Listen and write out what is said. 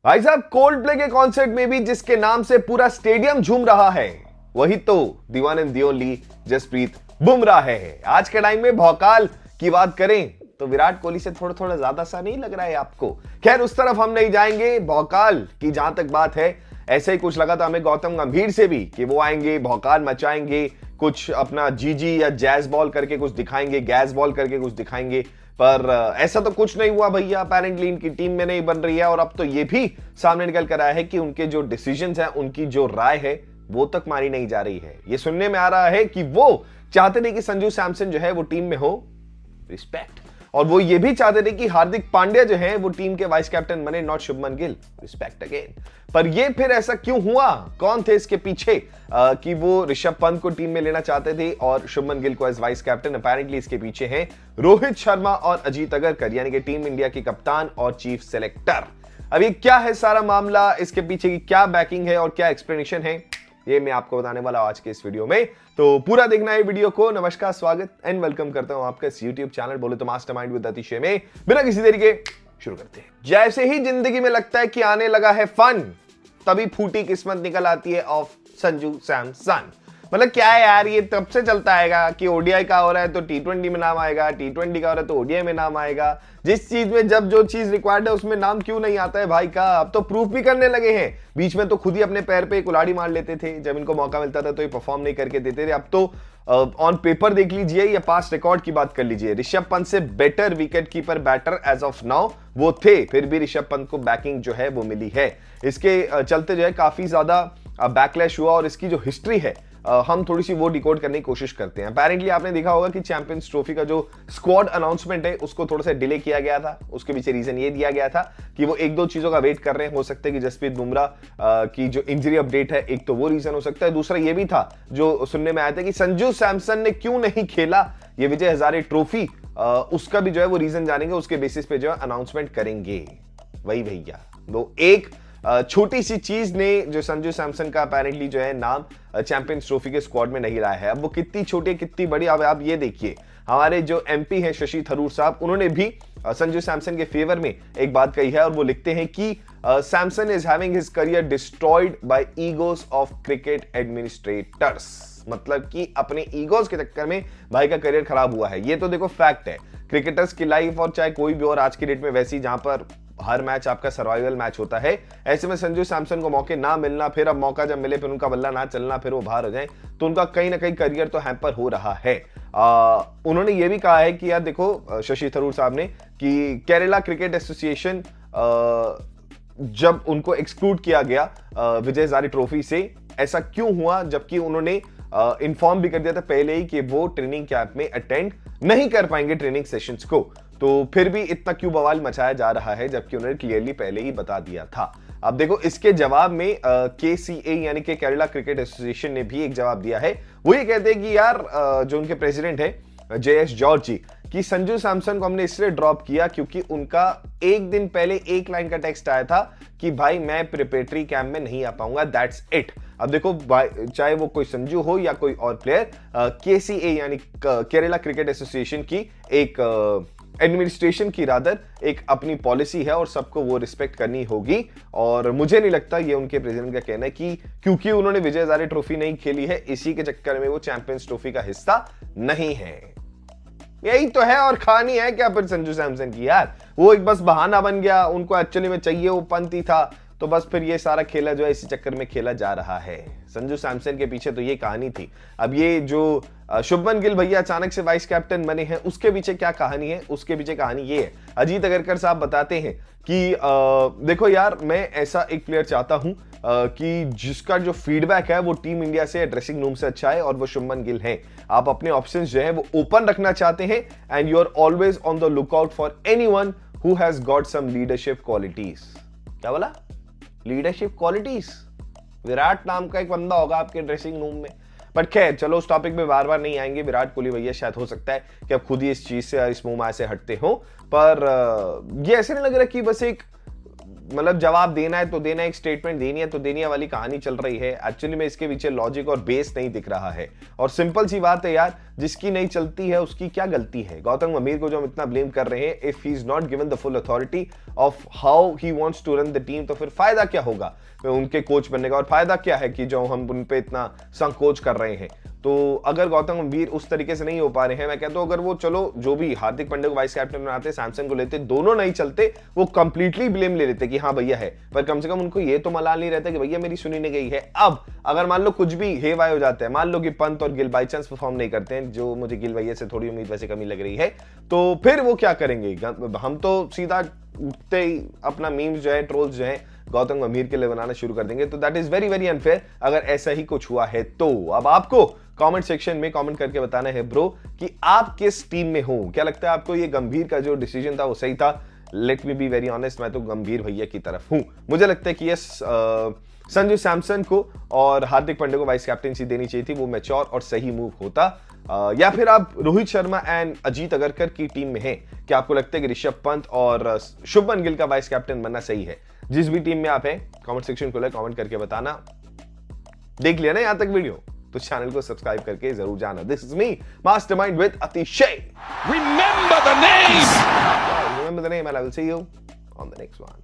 भाई साहब, cold play के कॉन्सर्ट में भी जिसके नाम से पूरा स्टेडियम झूम रहा है वही तो the one and the only Jasprit Bumrah है। आज के टाइम में भौकाल की बात करें तो विराट कोहली से थोड़ा थोड़ा ज्यादा सा नहीं लग रहा है आपको? खैर, उस तरफ हम नहीं जाएंगे। भौकाल की जहां तक बात है, ऐसे ही कुछ लगा था हमें गौतम गंभीर से भी कि वो आएंगे, भौकाल मचाएंगे, कुछ अपना जीजी या जैज बॉल करके कुछ दिखाएंगे, गैस बॉल करके कुछ दिखाएंगे, पर ऐसा तो कुछ नहीं हुआ भैया। अपेरेंटली इनकी टीम में नहीं बन रही है और अब तो ये भी सामने निकल कर आया है कि उनके जो डिसीजंस हैं, उनकी जो राय है वो तक मानी नहीं जा रही है। ये सुनने में आ रहा है कि वो चाहते थे कि संजू सैमसन जो है वो टीम में हो, रिस्पेक्ट, और वो ये भी चाहते थे कि हार्दिक पांड्या जो है वो टीम के वाइस कैप्टन बने, not Shubman Gill, respect again. पर ये फिर ऐसा क्यों हुआ? कौन थे इसके पीछे कि वो ऋषभ पंत को टीम में लेना चाहते थे और शुभमन गिल को एज वाइस कैप्टन? अपेरेंटली इसके पीछे हैं रोहित शर्मा और अजीत अगरकर, यानी कि टीम इंडिया के कप्तान और चीफ सेलेक्टर। अब ये क्या है सारा मामला, इसके पीछे की क्या बैकिंग है और क्या एक्सप्लेनेशन है, ये मैं आपको बताने वाला हूं आज के इस वीडियो में। तो पूरा देखना है वीडियो को। नमस्कार, स्वागत एंड वेलकम करता हूं आपका इस YouTube चैनल बोले तो मास्टरमाइंड विद अतिशय में। बिना किसी देरी के शुरू करते हैं। जैसे ही जिंदगी में लगता है कि आने लगा है फन, तभी फूटी किस्मत निकल आती है ऑफ संजू सैमसन। मतलब क्या है यार, ये तब से चलता आएगा कि ओडीआई का हो रहा है तो टी20 में नाम आएगा, टी20 का हो रहा है तो ओडीआई में नाम आएगा। जिस चीज में जब जो चीज रिक्वायर्ड है उसमें नाम क्यों नहीं आता है भाई का? अब तो प्रूफ भी करने लगे हैं। बीच में तो खुद ही अपने पैर पे कुल्हाड़ी मार लेते थे, जब इनको मौका मिलता था तो ये परफॉर्म नहीं करके देते थे। अब तो ऑन पेपर देख लीजिए या पास्ट रिकॉर्ड की बात कर लीजिए, ऋषभ पंत से better wicket keeper batter as of now वो थे, फिर भी ऋषभ पंत को बैकिंग जो है वो मिली है। इसके चलते जो है काफी ज्यादा बैकलैश हुआ और इसकी जो हिस्ट्री है हम थोड़ी सी वो डिकोड करने की कोशिश करते हैं। अपेरेंटली आपने देखा होगा कि चैंपियंस ट्रॉफी का जो स्क्वाड अनाउंसमेंट है उसको थोड़ा सा डिले किया गया था। उसके पीछे रीजन ये दिया गया था कि वो एक दो चीजों का वेट कर रहे हैं। हो सकता है कि जसप्रीत बुमराह की जो इंजरी अपडेट है, एक तो वो रीजन हो सकता है, दूसरा ये भी था जो सुनने में आया था कि संजू सैमसन ने क्यों नहीं खेला ये विजय हजारे ट्रॉफी, उसका भी जो है वो रीजन जानेंगे, उसके बेसिस पे जो है अनाउंसमेंट करेंगे। वही भैया, वो एक छोटी सी चीज ने जो संजू सैमसन का अपेरेंटली जो है नाम चैंपियंस ट्रॉफी के स्क्वाड में नहीं लाया है। अब वो कितनी छोटी कितनी बड़ी, अब आप ये देखिए, हमारे जो एमपी हैं शशि थरूर साहब, उन्होंने भी संजू सैमसन के फेवर में एक बात कही है और वो लिखते हैं कि Samson is having his career destroyed by egos of cricket administrators. मतलब कि अपने ईगोस के चक्कर में भाई का करियर खराब हुआ है। ये तो देखो फैक्ट है। क्रिकेटर्स की लाइफ और चाहे कोई भी और आज की डेट में वैसी, जहां पर हर मैच आपका सर्वाइवल मैच होता है, ऐसे में संजू सैमसन को मौके ना मिलना, फिर अब मौका जब मिले फिर उनका बल्ला ना चलना, फिर वो बाहर हो जाए, तो उनका कहीं ना कहीं करियर तो हैम्पर हो रहा है। उन्होंने ये भी कहा है कि यार देखो, शशि थरूर साहब ने, कि केरला क्रिकेट एसोसिएशन जब उनको एक्सक्लूड किया गया विजय हजारे ट्रॉफी से, ऐसा क्यों हुआ? जबकि उन्होंने इन्फॉर्म भी कर दिया था पहले ही कि वो ट्रेनिंग कैंप में अटेंड नहीं कर पाएंगे ट्रेनिंग सेशंस को, तो फिर भी इतना क्यों बवाल मचाया जा रहा है जबकि उन्होंने क्लियरली पहले ही बता दिया था। अब देखो, इसके जवाब में केसीए यानी कि केरला क्रिकेट एसोसिएशन ने भी एक जवाब दिया है। वो ये कहते हैं कि यार जो उनके प्रेसिडेंट है जेएस जॉर्ज जी, कि संजू सैमसन को हमने इसलिए ड्रॉप किया क्योंकि उनका एक दिन पहले एक लाइन का टेक्स्ट आया था कि भाई मैं प्रिपरेटरी कैंप में नहीं आ पाऊंगा, दैट्स इट। अब देखो, चाहे वो कोई संजू हो या कोई और प्लेयर, केसीए यानी केरला क्रिकेट एसोसिएशन की एक एडमिनिस्ट्रेशन की रादर एक अपनी पॉलिसी है और सबको वो रिस्पेक्ट करनी होगी। और मुझे नहीं लगता, ये उनके प्रेसिडेंट का कहना है कि क्योंकि उन्होंने विजय हजारे ट्रॉफी नहीं खेली है इसी के चक्कर में वो चैंपियंस ट्रॉफी का हिस्सा नहीं है। यही तो है और कहानी है क्या फिर संजू सैमसन की? यार वो एक बस बहाना बन गया, उनको एक्चुअली में चाहिए वो पंत ही था, तो बस फिर ये सारा खेला जो है इसी चक्कर में खेला जा रहा है। संजू सैमसन के पीछे तो ये कहानी थी। अब ये जो शुभमन गिल भैया अचानक से वाइस कैप्टन बने हैं, उसके पीछे क्या कहानी है? उसके पीछे कहानी ये है, अजीत अगरकर साहब बताते हैं कि देखो यार, मैं ऐसा एक प्लेयर चाहता हूं कि जिसका जो फीडबैक है वो टीम इंडिया से, ड्रेसिंग रूम से अच्छा है, और वो शुभमन गिल हैं। आप अपने ऑप्शंस जो है वो ओपन रखना चाहते हैं and you are always on the lookout for anyone who has got some leadership qualities. क्या बोला? Leadership qualities. विराट नाम का एक बंदा होगा आपके ड्रेसिंग रूम में। बट खैर चलो, उस टॉपिक में बार बार नहीं आएंगे। विराट कोहली भैया शायद हो सकता है कि अब खुद ही इस चीज से, इस मुंह से हटते हो, पर ये ऐसे नहीं लग रहा कि बस एक मतलब जवाब देना है तो देना, एक स्टेटमेंट देनी है तो देनी है वाली कहानी चल रही है। एक्चुअली में इसके पीछे लॉजिक और बेस नहीं दिख रहा है। और सिंपल सी बात है यार, जिसकी नहीं चलती है उसकी क्या गलती है। गौतम गंभीर को जो हम इतना ब्लेम कर रहे हैं, if he is not given the full authority of how he wants to run the team, तो फिर फायदा क्या होगा उनके कोच बनने का, और फायदा क्या है कि जो हम उन पे इतना संकोच कर रहे हैं। तो अगर गौतम गंभीर उस तरीके से नहीं हो पा रहे हैं, मैं कहता हूं अगर वो चलो जो भी हार्दिक पांड्या को वाइस कैप्टन बनाते, सैमसन को लेते, दोनों नहीं चलते, वो कंप्लीटली ब्लेम ले लेते कि हाँ भैया है, पर कम से कम उनको ये तो मलाल नहीं रहता कि भैया मेरी सुनी नहीं गई है। अब अगर मान लो कुछ भी हेवाय हो जाता है, मान लो कि पंत और गिल बाई चांस परफॉर्म नहीं करते हैं, जो मुझे गिल भैया से थोड़ी उम्मीद वैसे कमी लग रही है, तो फिर वो क्या करेंगे। हम तो सीधा उठते ही अपना मीम्स जो है, ट्रोल्स जो है गौतम गंभीर के लिए बनाना शुरू कर देंगे। तो that is very very unfair अगर ऐसा ही कुछ हुआ है। तो अब आपको कमेंट सेक्शन में कमेंट करके बताना है ब्रो कि आप किस टीम में हो। क्या लगता है आपको ये गंभीर का जो डिसीजन था वो सही था? Let me be very honest, मैं तो गंभीर भैया की तरफ हूं। मुझे लगता है कि यस, संजू सैमसन को और हार्दिक पांड्या को वाइस कैप्टनसी देनी चाहिए थी, वो मैच्योर और सही मूव होता। या फिर आप रोहित शर्मा एंड अजीत अगरकर की टीम में हैं, क्या आपको लगता है कि ऋषभ पंत और शुभमन गिल का वाइस कैप्टन बनना सही है? जिस भी टीम में आप हैं कमेंट सेक्शन खोले, कमेंट करके बताना। देख लिया ना यहां तक वीडियो, तो चैनल को सब्सक्राइब करके जरूर जाना। This is me mastermind with अतिशय। Remember the name! Remember the name and I will see you on the next one.